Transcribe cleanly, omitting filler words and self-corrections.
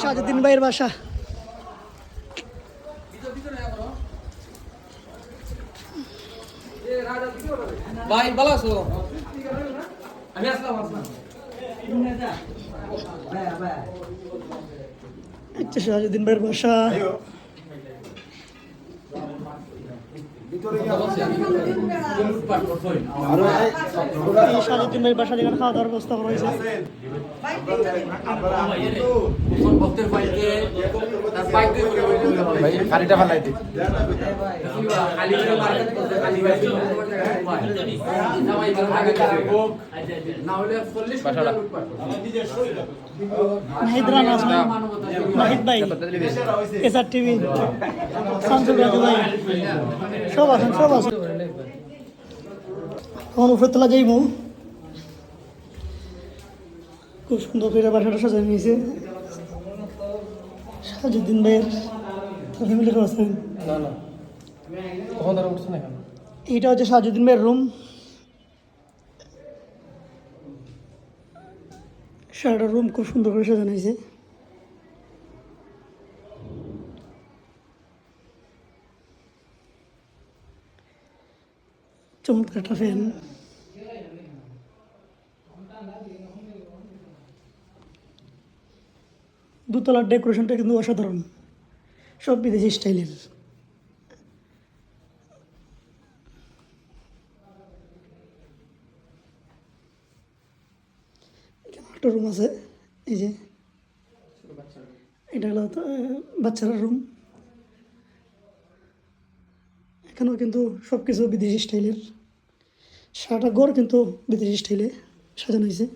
শাহাজুদ্দিন ভাইয়ের বাসা। ভাই ভালো আছো? আমি আসলাম। শাহাজুদ্দিন ভাইয়ের বাসা। শাহাজুদ্দিন ভাইয়ের বাসা যেখানে খাওয়া দাওয়ার ব্যবস্থা করা হয়েছে। গাড়িটা ফালাই দিই। নাহিদ রানা আছেন, নাহিদ ভাই, এসআর টিভি, শামসুল রাজু ভাই, সব আছেন। এখন উপরতলা যাইব। খুব সুন্দর করে বাসাটা সাজানো নিয়েছে। শাহাজুদ্দিন ভাইয়ের ফ্যামিলি আছেন। এইটা হচ্ছে শাহাজুদ্দিন ভাইয়ের রুম। সারাটা রুম খুব সুন্দর করে সাজানো হয়েছে। চমৎকার একটা ফ্যান। দোতলার ডেকোরেশনটা কিন্তু অসাধারণ, সব বিদেশি স্টাইলের। একটা রুম আছে, এই যে এটা হলো বাচ্চারা রুম। এখানেও কিন্তু সব কিছু বিদেশি স্টাইলের। সারাটা ঘর কিন্তু বিদেশি স্টাইলে সাজানো হয়েছে।